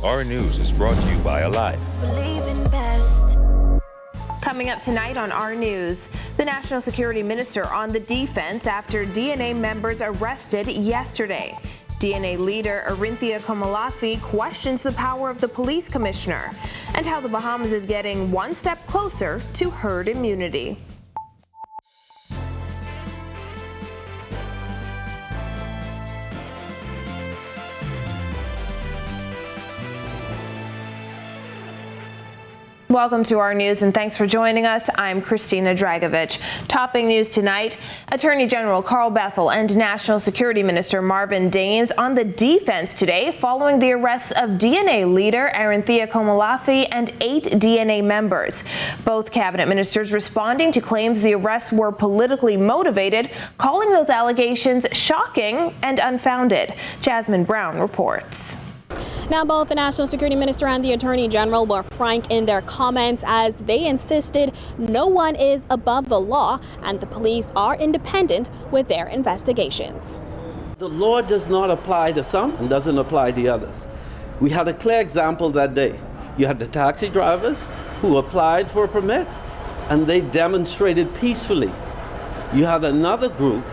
Our News is brought to you by Alive. Coming up tonight on Our News, the National Security Minister on the defense after DNA members arrested yesterday. DNA leader Arinthia Komalafi questions the power of the police commissioner and how the Bahamas is getting one step closer to herd immunity. Welcome to Our News and thanks for joining us. I'm Christina Dragovich. Topping news tonight, Attorney General Carl Bethel and National Security Minister Marvin Dames on the defense today following the arrests of DNA leader Arinthia Komalafi and 8 DNA members. Both cabinet ministers responding to claims the arrests were politically motivated, calling those allegations shocking and unfounded. Jasmine Brown reports. Now, both the National Security Minister and the Attorney General were frank in their comments as they insisted no one is above the law and the police are independent with their investigations. The law does not apply to some and doesn't apply to others. We had a clear example that day. You had the taxi drivers who applied for a permit and they demonstrated peacefully. You had another group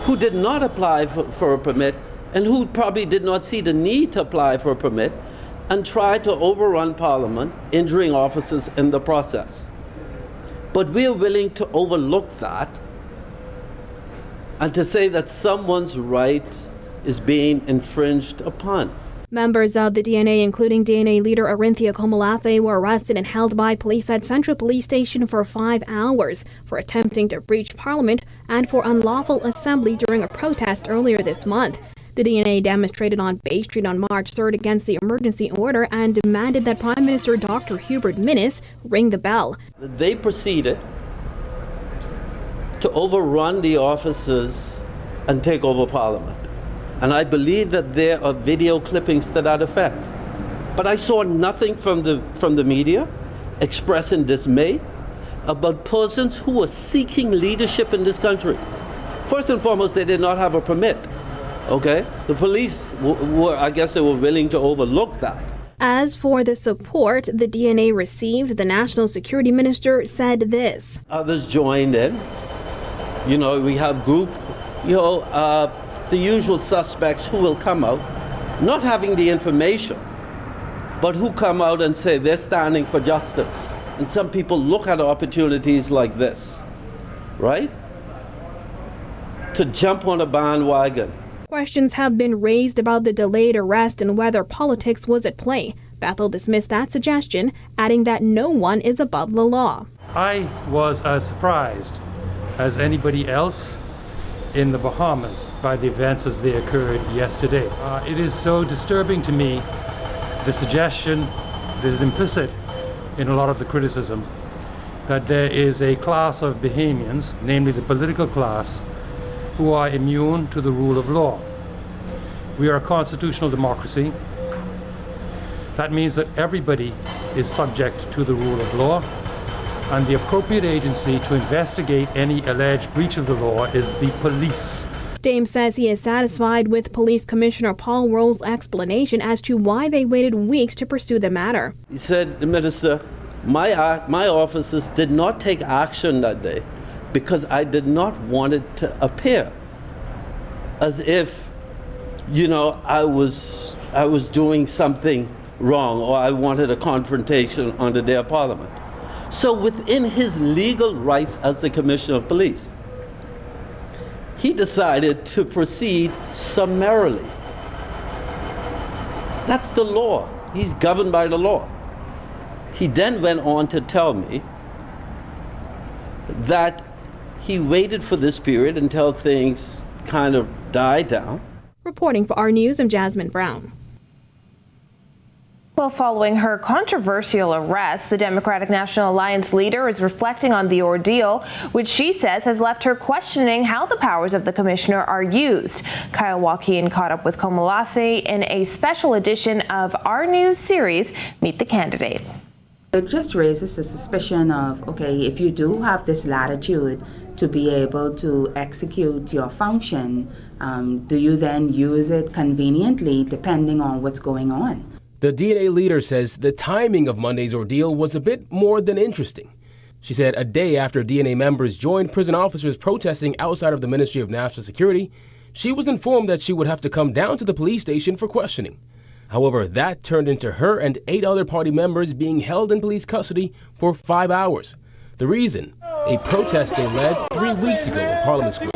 who did not apply for a permit and who probably did not see the need to apply for a permit and tried to overrun Parliament, injuring officers in the process. But we are willing to overlook that and to say that someone's right is being infringed upon. Members of the DNA, including DNA leader Arinthia Komalafi, were arrested and held by police at Central Police Station for 5 hours for attempting to breach Parliament and for unlawful assembly during a protest earlier this month. The DNA demonstrated on Bay Street on March 3rd against the emergency order and demanded that Prime Minister Dr. Hubert Minnis ring the bell. They proceeded to overrun the officers and take over Parliament. And I believe that there are video clippings to that effect. But I saw nothing from the media expressing dismay about persons who were seeking leadership in this country. First and foremost, they did not have a permit. Okay, the police I guess they were willing to overlook that. As for the support the DNA received, the National Security Minister said this. Others joined in. You know, we have the usual suspects who will come out, not having the information, but who come out and say they're standing for justice. And some people look at opportunities like this, right? To jump on a bandwagon. Questions have been raised about the delayed arrest and whether politics was at play. Bethel dismissed that suggestion, adding that no one is above the law. I was as surprised as anybody else in the Bahamas by the events as they occurred yesterday. It is so disturbing to me, the suggestion that is implicit in a lot of the criticism, that there is a class of Bahamians, namely the political class, who are immune to the rule of law. We are a constitutional democracy. That means that everybody is subject to the rule of law, and the appropriate agency to investigate any alleged breach of the law is the police. Dames says he is satisfied with Police Commissioner Paul Roll's explanation as to why they waited weeks to pursue the matter. He said, the minister, my officers did not take action that day because I did not want it to appear as if, you know, I was doing something wrong or I wanted a confrontation on the day of Parliament. So within his legal rights as the Commissioner of Police, he decided to proceed summarily. That's the law. He's governed by the law. He then went on to tell me that he waited for this period until things kind of died down. Reporting for Our News, I'm Jasmine Brown. Well, following her controversial arrest, the Democratic National Alliance leader is reflecting on the ordeal, which she says has left her questioning how the powers of the commissioner are used. Kyle Joaquin caught up with Komalafi in a special edition of Our News series, Meet the Candidate. It just raises the suspicion of, okay, if you do have this latitude to be able to execute your function, do you then use it conveniently depending on what's going on? The DNA leader says the timing of Monday's ordeal was a bit more than interesting. She said a day after DNA members joined prison officers protesting outside of the Ministry of National Security, she was informed that she would have to come down to the police station for questioning. However, that turned into her and 8 other party members being held in police custody for 5 hours. The reason? A protest they led 3 weeks ago in Parliament Square.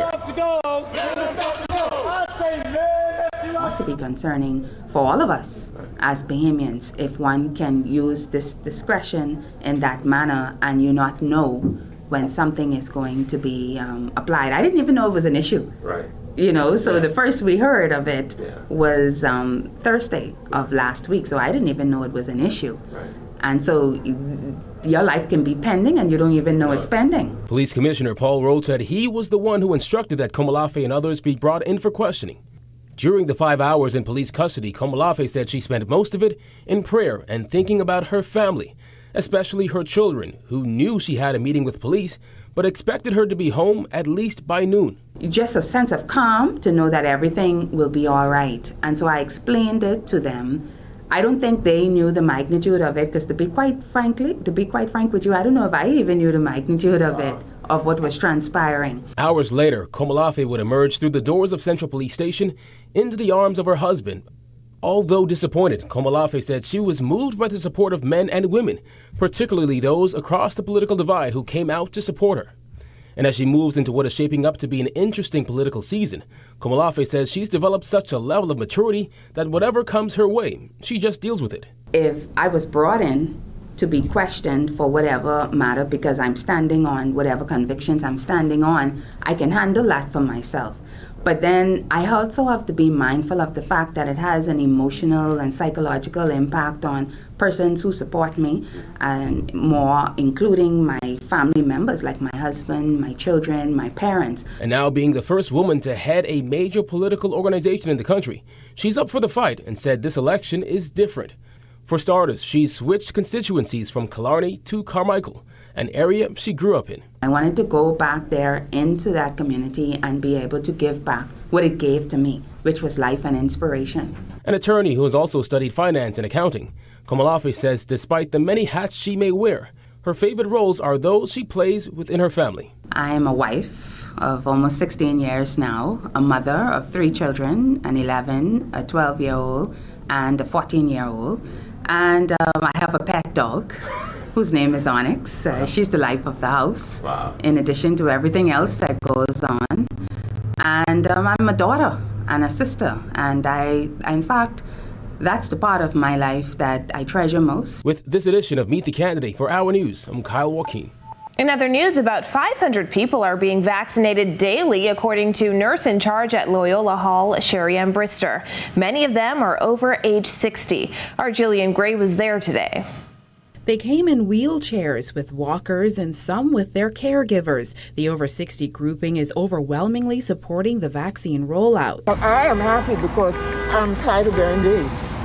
To be concerning for all of us as Bahamians if one can use this discretion in that manner and you not know when something is going to be applied. I didn't even know it was an issue. Right. You know, so the first we heard of it was Thursday of last week, so I didn't even know it was an issue. Right. And so your life can be pending and you don't even know it's pending. Police Commissioner Paul Roll said he was the one who instructed that Komolafe and others be brought in for questioning. During the 5 hours in police custody, Komolafe said she spent most of it in prayer and thinking about her family, especially her children, who knew she had a meeting with police, but expected her to be home at least by noon. Just a sense of calm to know that everything will be all right. And so I explained it to them. I don't think they knew the magnitude of it, because to be quite frank with you, I don't know if I even knew the magnitude of it, of what was transpiring. Hours later, Komolafe would emerge through the doors of Central Police Station into the arms of her husband. Although disappointed, Komolafe said she was moved by the support of men and women, particularly those across the political divide who came out to support her. And as she moves into what is shaping up to be an interesting political season, Komolafe says she's developed such a level of maturity that whatever comes her way, she just deals with it. If I was brought in to be questioned for whatever matter because I'm standing on whatever convictions I'm standing on, I can handle that for myself. But then I also have to be mindful of the fact that it has an emotional and psychological impact on persons who support me, and more including my family members like my husband, my children, my parents. And now being the first woman to head a major political organization in the country, she's up for the fight and said this election is different. For starters, she switched constituencies from Killarney to Carmichael, an area she grew up in. I wanted to go back there into that community and be able to give back what it gave to me, which was life and inspiration. An attorney who has also studied finance and accounting, Komolafe says despite the many hats she may wear, her favorite roles are those she plays within her family. I am a wife of almost 16 years now, a mother of 3 children, an 11, a 12-year-old, and a 14-year-old. And I have a pet dog whose name is Onyx. She's the life of the house, in addition to everything else that goes on. And I'm a daughter and a sister. And in fact, that's the part of my life that I treasure most. With this edition of Meet the Candidate for Our News, I'm Kyle Joaquin. In other news, about 500 people are being vaccinated daily, according to nurse in charge at Loyola Hall, Sherry Ann Brister. Many of them are over age 60. Our Jillian Gray was there today. They came in wheelchairs with walkers and some with their caregivers. The over 60 grouping is overwhelmingly supporting the vaccine rollout. I am happy because I'm tired of doing this.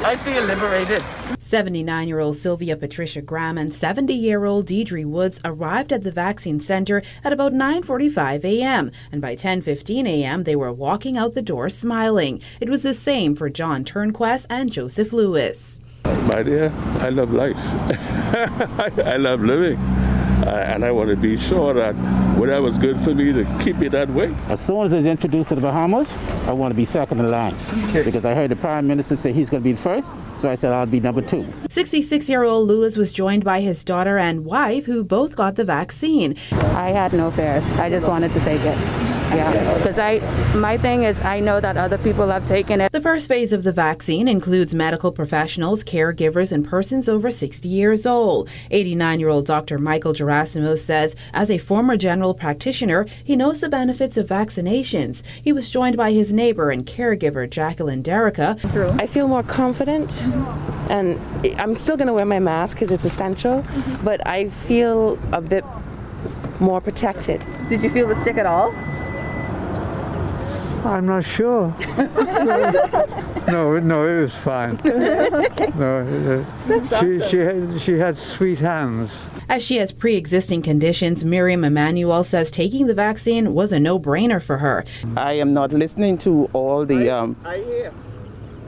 I feel liberated. 79-year-old Sylvia Patricia Graham and 70-year-old Deidre Woods arrived at the vaccine center at about 9:45 a.m. and by 10:15 a.m. they were walking out the door smiling. It was the same for John Turnquest and Joseph Lewis. My dear, I love life. I love living. And I want to be sure that whatever's good for me, to keep it that way. As soon as it's introduced to the Bahamas, I want to be second in line. Because I heard the Prime Minister say he's going to be first, so I said I'll be number 2. 66-year-old Lewis was joined by his daughter and wife, who both got the vaccine. I had no fears. I just wanted to take it. Yeah, because my thing is I know that other people have taken it. The first phase of the vaccine includes medical professionals, caregivers, and persons over 60 years old. 89-year-old Dr. Michael Gerasimos says, as a former general practitioner, he knows the benefits of vaccinations. He was joined by his neighbor and caregiver, Jacqueline Derrica. I feel more confident, and I'm still going to wear my mask because it's essential, but I feel a bit more protected. Did you feel the stick at all? I'm not sure. No, it was fine. No, she had sweet hands. As she has pre-existing conditions, Miriam Emanuel says taking the vaccine was a no-brainer for her. I am not listening to all the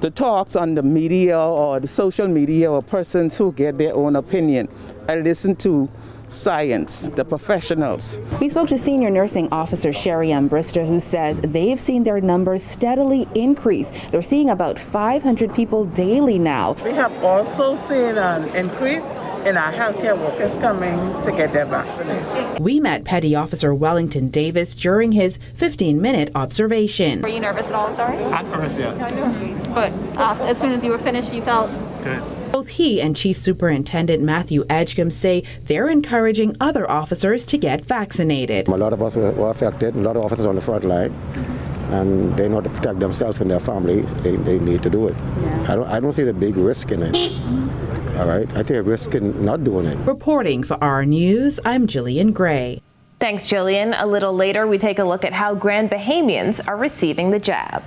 the talks on the media or the social media or persons who get their own opinion. I listen to science, the professionals. We spoke to senior nursing officer Sherry Ann Brister, who says they've seen their numbers steadily increase. They're seeing about 500 people daily now. We have also seen an increase in our healthcare workers coming to get their vaccination. We met Petty Officer Wellington Davis during his 15-minute observation. Were you nervous at all, sorry? At first, yes. But as soon as you were finished, you felt good. Both he and Chief Superintendent Matthew Edgecombe say they're encouraging other officers to get vaccinated. A lot of us were affected, a lot of officers on the front line, and they know to protect themselves and their family, they need to do it. Yeah. I don't see the big risk in it. All right, I see a risk in not doing it. Reporting for our News, I'm Jillian Gray. Thanks, Jillian. A little later, we take a look at how Grand Bahamians are receiving the jab.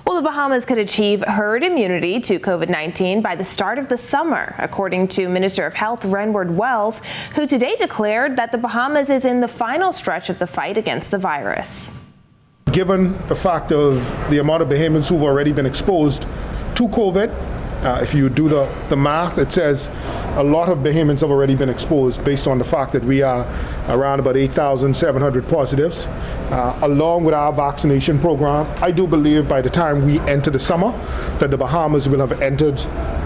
Well, the Bahamas could achieve herd immunity to COVID-19 by the start of the summer, according to Minister of Health Renward Wells, who today declared that the Bahamas is in the final stretch of the fight against the virus. Given the fact of the amount of Bahamians who've already been exposed to COVID, if you do the math, it says a lot of Bahamians have already been exposed based on the fact that we are around about 8,700 positives. Along with our vaccination program, I do believe by the time we enter the summer that the Bahamas will have entered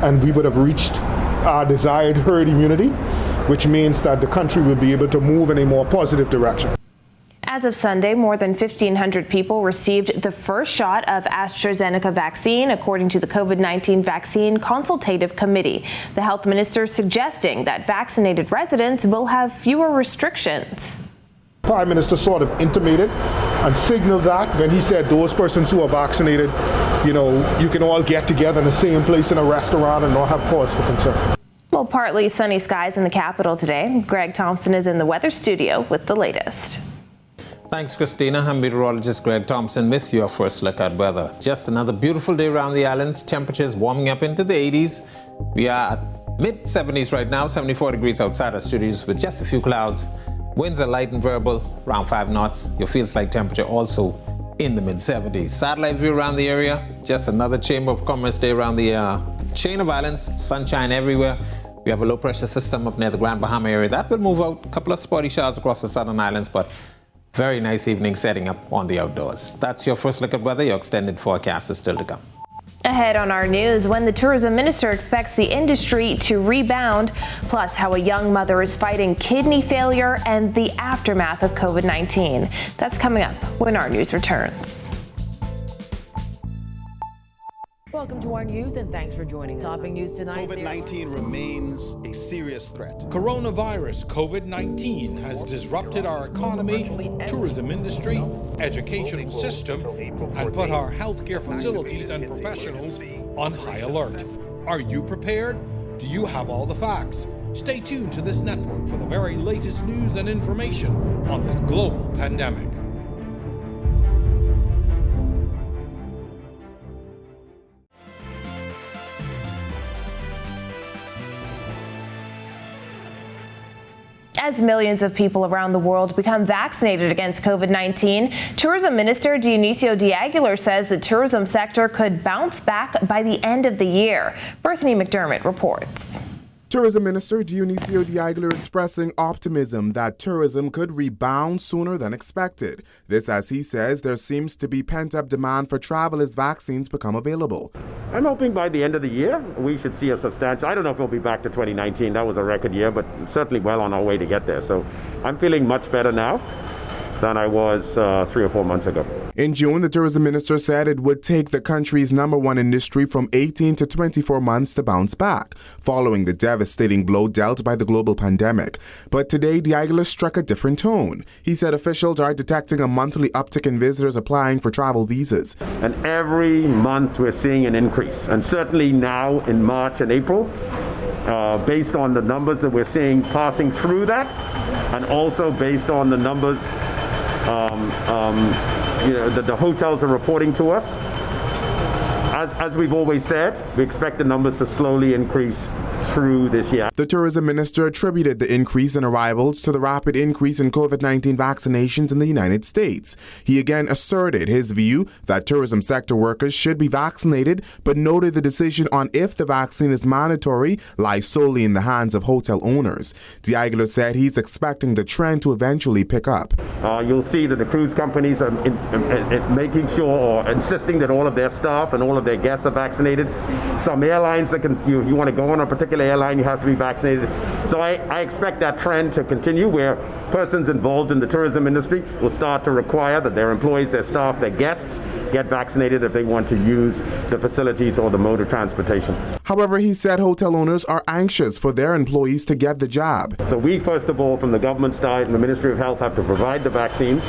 and we would have reached our desired herd immunity, which means that the country will be able to move in a more positive direction. As of Sunday, more than 1,500 people received the first shot of AstraZeneca vaccine, according to the COVID-19 Vaccine Consultative Committee. The health minister suggesting that vaccinated residents will have fewer restrictions. Prime Minister sort of intimated and signaled that when he said those persons who are vaccinated, you can all get together in the same place in a restaurant and not have cause for concern. Well, partly sunny skies in the capital today. Greg Thompson is in the weather studio with the latest. Thanks, Christina. I'm meteorologist Greg Thompson with your first look at weather. Just another beautiful day around the islands. Temperatures warming up into the 80s. We are at mid-70s right now, 74 degrees outside our studios with just a few clouds. Winds are light and variable, around 5 knots. Your feels-like temperature also in the mid-70s. Satellite view around the area. Just another Chamber of Commerce day around the chain of islands. Sunshine everywhere. We have a low-pressure system up near the Grand Bahama area. That will move out. A couple of spotty showers across the southern islands, but very nice evening setting up on the outdoors. That's your first look at weather. Your extended forecast is still to come. Ahead on our news, when the tourism minister expects the industry to rebound, plus how a young mother is fighting kidney failure and the aftermath of COVID-19. That's coming up when our news returns. Welcome to our news and thanks for joining us. Topping news tonight. COVID-19 remains a serious threat. Coronavirus COVID-19 has disrupted our economy, tourism industry, educational system, and put our healthcare facilities and professionals on high alert. Are you prepared? Do you have all the facts? Stay tuned to this network for the very latest news and information on this global pandemic. As millions of people around the world become vaccinated against COVID-19, Tourism Minister Dionisio de Aguilar says the tourism sector could bounce back by the end of the year. Bethany McDermott reports. Tourism Minister Dionisio de Aguilar expressing optimism that tourism could rebound sooner than expected. This as he says there seems to be pent-up demand for travel as vaccines become available. I'm hoping by the end of the year we should see a substantial, I don't know if we'll be back to 2019, that was a record year, but certainly well on our way to get there. So I'm feeling much better now than I was 3 or 4 months ago. In June, the tourism minister said it would take the country's #1 industry from 18 to 24 months to bounce back, following the devastating blow dealt by the global pandemic. But today, de Aguilar struck a different tone. He said officials are detecting a monthly uptick in visitors applying for travel visas. And every month we're seeing an increase. And certainly now in March and April, based on the numbers that we're seeing passing through that, and also based on the numbers that the hotels are reporting to us. As we've always said, we expect the numbers to slowly increase through this year. The tourism minister attributed the increase in arrivals to the rapid increase in COVID-19 vaccinations in the United States. He again asserted his view that tourism sector workers should be vaccinated, but noted the decision on if the vaccine is mandatory lies solely in the hands of hotel owners. Diaghilev said he's expecting the trend to eventually pick up. You'll see that the cruise companies are making sure or insisting that all of their staff and all of their guests are vaccinated. Some airlines that you want to go on a particular airline, you have to be vaccinated. So I expect that trend to continue, where persons involved in the tourism industry will start to require that their employees, their staff, their guests get vaccinated if they want to use the facilities or the mode of transportation. However, he said hotel owners are anxious for their employees to get the jab. So we, first of all, from the government side and the Ministry of Health, have to provide the vaccines.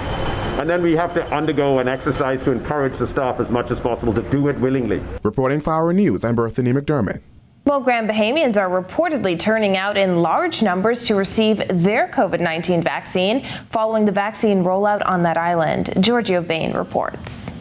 And then we have to undergo an exercise to encourage the staff as much as possible to do it willingly. Reporting for Our News, I'm Berthany McDermott. Well, Grand Bahamians are reportedly turning out in large numbers to receive their COVID-19 vaccine following the vaccine rollout on that island. Giorgio Bain reports.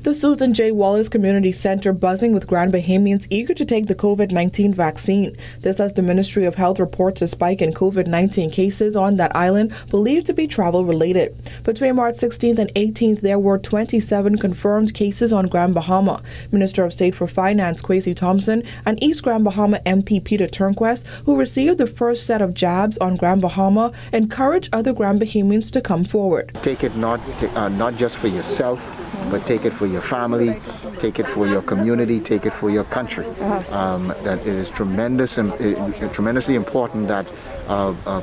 The Susan J. Wallace Community Center buzzing with Grand Bahamians eager to take the COVID-19 vaccine. This as the Ministry of Health reports a spike in COVID-19 cases on that island believed to be travel-related. Between March 16th and 18th, there were 27 confirmed cases on Grand Bahama. Minister of State for Finance Kwesi Thompson and East Grand Bahama MP Peter Turnquest, who received the first set of jabs on Grand Bahama, encourage other Grand Bahamians to come forward. Take it not just for yourself, but take it for your family, take it for your community, take it for your country. That it is tremendously important that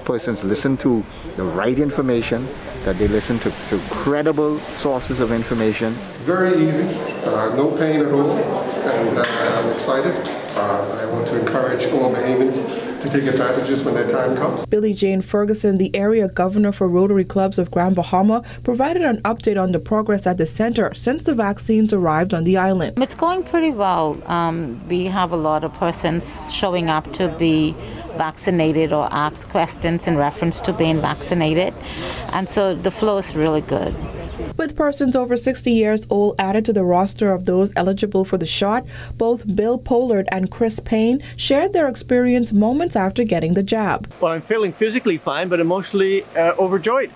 persons listen to the right information, that they listen to credible sources of information. Very easy, no pain at all, and I'm excited. I want to encourage all Bahamians to take advantages when their time comes. Billie Jane Ferguson, the area governor for Rotary Clubs of Grand Bahama, provided an update on the progress at the center since the vaccines arrived on the island. It's going pretty well. We have a lot of persons showing up to be vaccinated or ask questions in reference to being vaccinated, and so the flow is really good. With persons over 60 years old added to the roster of those eligible for the shot, both Bill Pollard and Chris Payne shared their experience moments after getting the jab. Well, I'm feeling physically fine, but emotionally overjoyed.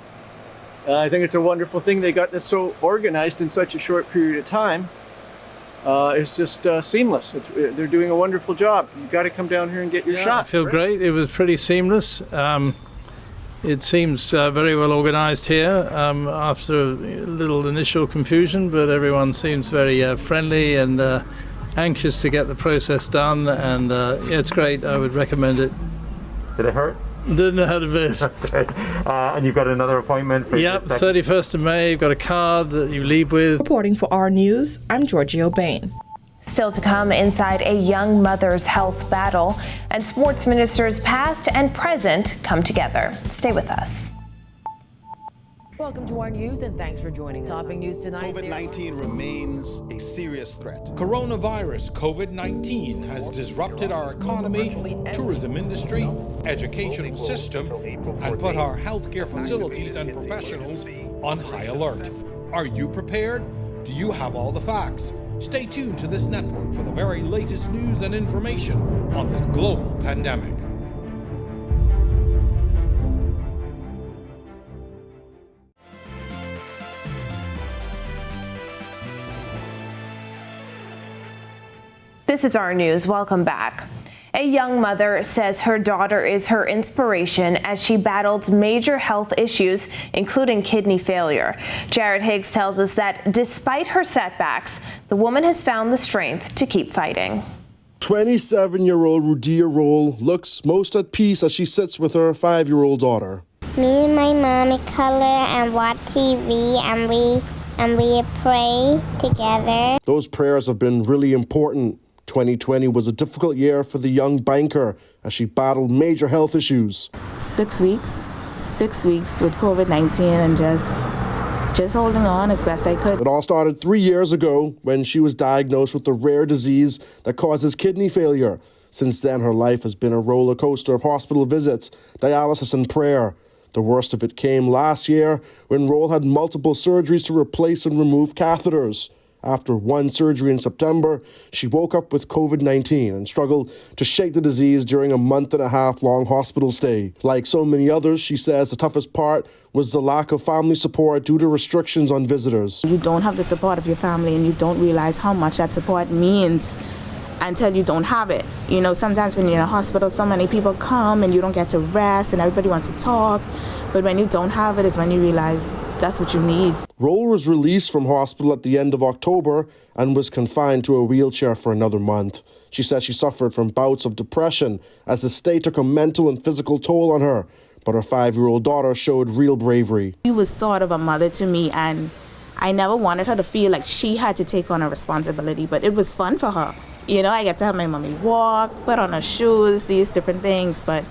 I think it's a wonderful thing they got this so organized in such a short period of time. It's just seamless. They're doing a wonderful job. You've got to come down here and get your shot. I feel great. It was pretty seamless. It seems very well organized here after a little initial confusion, but everyone seems very friendly and anxious to get the process done, and it's great. I would recommend it. Did it hurt? Didn't hurt a bit. Okay. And you've got another appointment for Yep, 31st of May. You've got a card that you leave with. Reporting for Our News, I'm Giorgio Bain. Still to come inside a young mother's health battle, and sports ministers past and present come together. Stay with us. Welcome to our news and thanks for joining us. Topping news tonight. COVID-19 remains a serious threat. Coronavirus COVID-19 has disrupted our economy, tourism industry, educational system, and put our healthcare facilities and professionals on high alert. Are you prepared? Do you have all the facts? Stay tuned to this network for the very latest news and information on this global pandemic. This is Our News. Welcome back. A young mother says her daughter is her inspiration as she battles major health issues, including kidney failure. Jared Higgs tells us that despite her setbacks, the woman has found the strength to keep fighting. 27-year-old Rudia Roll looks most at peace as she sits with her 5-year-old daughter. Me and my mommy color and watch TV and we pray together. Those prayers have been really important. 2020 was a difficult year for the young banker as she battled major health issues. 6 weeks with COVID-19 and just holding on as best I could. It all started 3 years ago when she was diagnosed with the rare disease that causes kidney failure. Since then, her life has been a roller coaster of hospital visits, dialysis and prayer. The worst of it came last year when Roll had multiple surgeries to replace and remove catheters. After one surgery in September, she woke up with COVID-19 and struggled to shake the disease during a month-and-a-half-long hospital stay. Like so many others, she says the toughest part was the lack of family support due to restrictions on visitors. You don't have the support of your family and you don't realize how much that support means until you don't have it. You know, sometimes when you're in a hospital, so many people come and you don't get to rest and everybody wants to talk. But when you don't have it is when you realize that's what you need. Roll was released from hospital at the end of October and was confined to a wheelchair for another month. She says she suffered from bouts of depression as the state took a mental and physical toll on her. But her 5-year-old daughter showed real bravery. She was sort of a mother to me, and I never wanted her to feel like she had to take on a responsibility, but it was fun for her. You know, I get to have my mommy walk, put on her shoes, these different things, but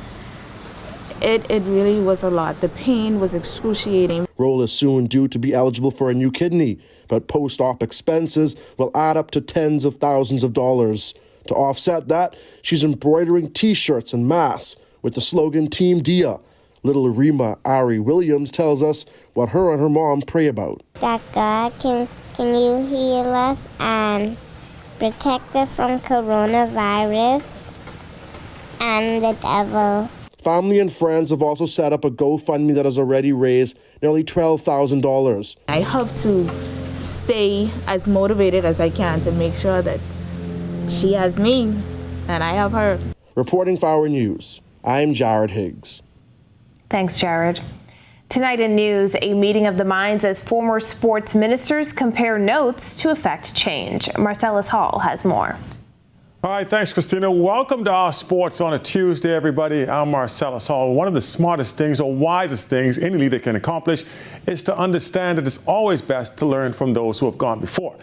it really was a lot. The pain was excruciating. Roll is soon due to be eligible for a new kidney, but post-op expenses will add up to tens of thousands of dollars. To offset that, she's embroidering T-shirts and masks with the slogan Team Dia. Little Rima Ari Williams tells us what her and her mom pray about. That God can you heal us and protect us from coronavirus and the devil. Family and friends have also set up a GoFundMe that has already raised nearly $12,000. I hope to stay as motivated as I can to make sure that she has me and I have her. Reporting for Our News, I'm Jared Higgs. Thanks, Jared. Tonight in news, a meeting of the minds as former sports ministers compare notes to affect change. Marcellus Hall has more. All right, thanks, Christina. Welcome to our Sports on a Tuesday, everybody. I'm Marcellus Hall. One of the smartest things or wisest things any leader can accomplish is to understand that it's always best to learn from those who have gone before.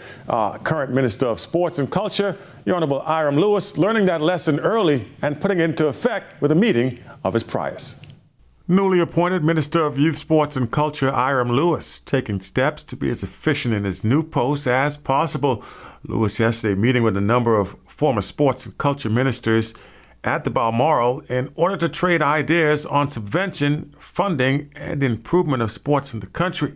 Current Minister of Sports and Culture, the Honorable Hiram Lewis, learning that lesson early and putting it into effect with a meeting of his priors. Newly appointed Minister of Youth, Sports and Culture, Hiram Lewis, taking steps to be as efficient in his new post as possible. Lewis yesterday meeting with a number of former sports and culture ministers at the Balmoral in order to trade ideas on subvention, funding, and improvement of sports in the country.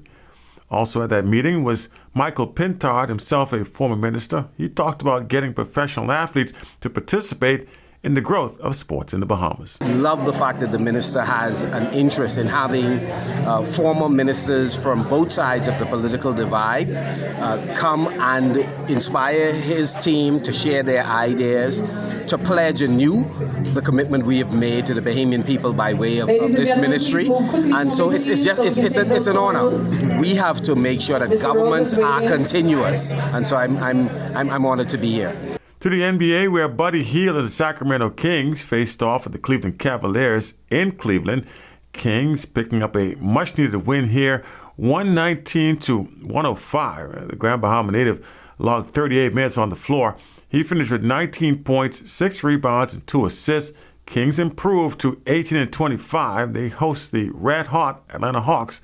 Also at that meeting was Michael Pintard, himself a former minister. He talked about getting professional athletes to participate in the growth of sports in the Bahamas. Love the fact that the minister has an interest in having former ministers from both sides of the political divide come and inspire his team to share their ideas, to pledge anew the commitment we have made to the Bahamian people by way of this ministry. And so it's an honor. We have to make sure that governments are continuous. And so I'm honored to be here. To the NBA, where Buddy Hield and the Sacramento Kings faced off with the Cleveland Cavaliers in Cleveland. Kings picking up a much-needed win here, 119-105. The Grand Bahama native logged 38 minutes on the floor. He finished with 19 points, 6 rebounds, and 2 assists. Kings improved to 18-25. They host the red-hot Atlanta Hawks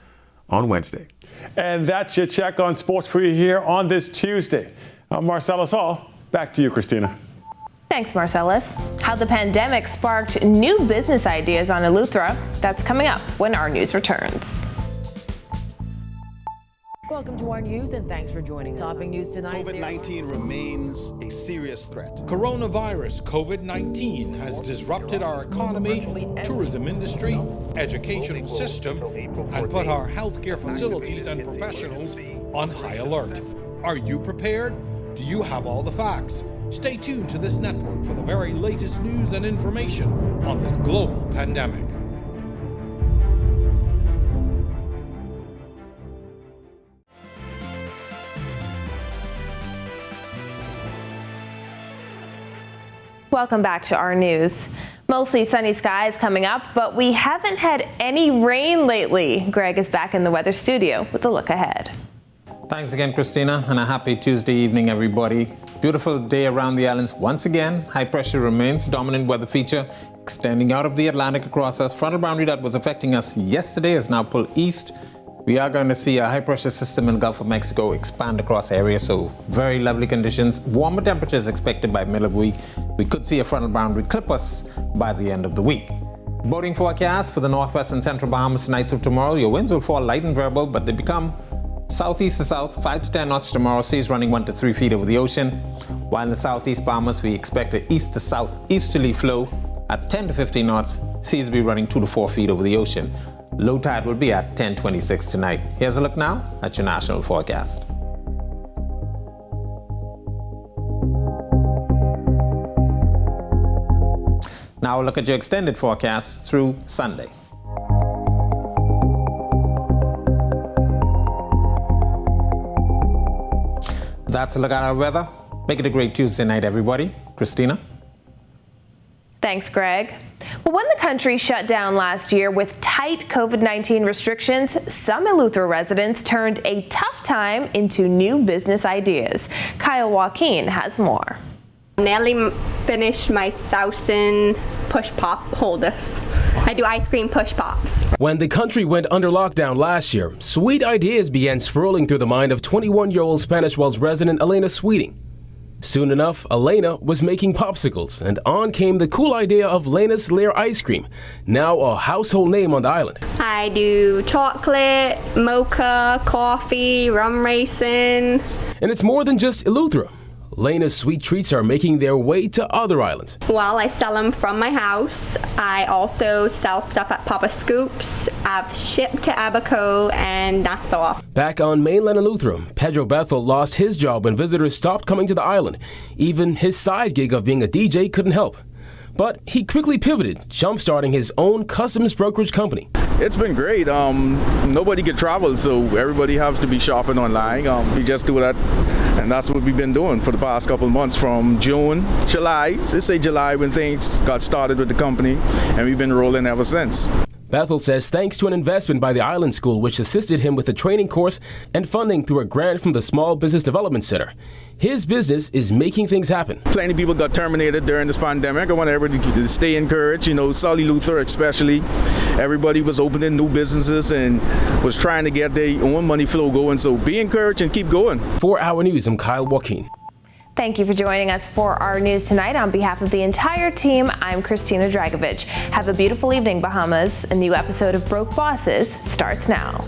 on Wednesday. And that's your check on sports for you here on this Tuesday. I'm Marcellus Hall. Back to you, Christina. Thanks, Marcellus. How the pandemic sparked new business ideas on Eleuthera. That's coming up when our news returns. Welcome to our news and thanks for joining us. Topping news tonight. COVID-19 remains a serious threat. Coronavirus COVID-19 has disrupted our economy, tourism industry, educational system, and put our healthcare facilities and professionals on high alert. Are you prepared? Do you have all the facts? Stay tuned to this network for the very latest news and information on this global pandemic. Welcome back to our news. Mostly sunny skies coming up, but we haven't had any rain lately. Greg is back in the weather studio with a look ahead. Thanks again, Christina, and a happy Tuesday evening, everybody. Beautiful day around the islands once again. High pressure remains dominant weather feature, extending out of the Atlantic across us. Frontal boundary that was affecting us yesterday is now pulled east. We are going to see a high pressure system in the Gulf of Mexico expand across areas, so very lovely conditions. Warmer temperatures expected by middle of the week. We could see a frontal boundary clip us by the end of the week. Boating forecast for the northwest and central Bahamas tonight through tomorrow. Your winds will fall light and variable, but they become Southeast to south, 5 to 10 knots tomorrow, seas running 1 to 3 feet over the ocean. While in the southeast Bahamas, we expect an east to southeasterly flow at 10 to 15 knots, seas will be running 2 to 4 feet over the ocean. Low tide will be at 10:26 tonight. Here's a look now at your national forecast. Now look at your extended forecast through Sunday. That's a look at our weather. Make it a great Tuesday night, everybody. Christina? Thanks, Greg. Well, when the country shut down last year with tight COVID-19 restrictions, some Eleuthera residents turned a tough time into new business ideas. Kyle Joaquin has more. Nearly finished my 1,000 push pop holders. I do ice cream push pops. When the country went under lockdown last year, sweet ideas began swirling through the mind of 21-year-old Spanish Wells resident Elena Sweeting. Soon enough, Elena was making popsicles, and on came the cool idea of Lena's Lair ice cream, now a household name on the island. I do chocolate, mocha, coffee, rum raisin. And it's more than just Eleuthera. Lena's sweet treats are making their way to other islands. Well, I sell them from my house. I also sell stuff at Papa Scoops. I've shipped to Abaco and Nassau. Back on mainland Eleuthera, Pedro Bethel lost his job when visitors stopped coming to the island. Even his side gig of being a DJ couldn't help. But he quickly pivoted, jump-starting his own customs brokerage company. It's been great. Nobody could travel, so everybody has to be shopping online. We just do that, and that's what we've been doing for the past couple of months, from June, July, let's say July, when things got started with the company, and we've been rolling ever since. Bethel says thanks to an investment by the Island School, which assisted him with a training course and funding through a grant from the Small Business Development Center, his business is making things happen. Plenty of people got terminated during this pandemic. I want everybody to stay encouraged. South Eleuthera especially. Everybody was opening new businesses and was trying to get their own money flow going. So be encouraged and keep going. For Our News, I'm Kyle Joaquin. Thank you for joining us for our news tonight. On behalf of the entire team, I'm Christina Dragovich. Have a beautiful evening, Bahamas. A new episode of Broke Bosses starts now.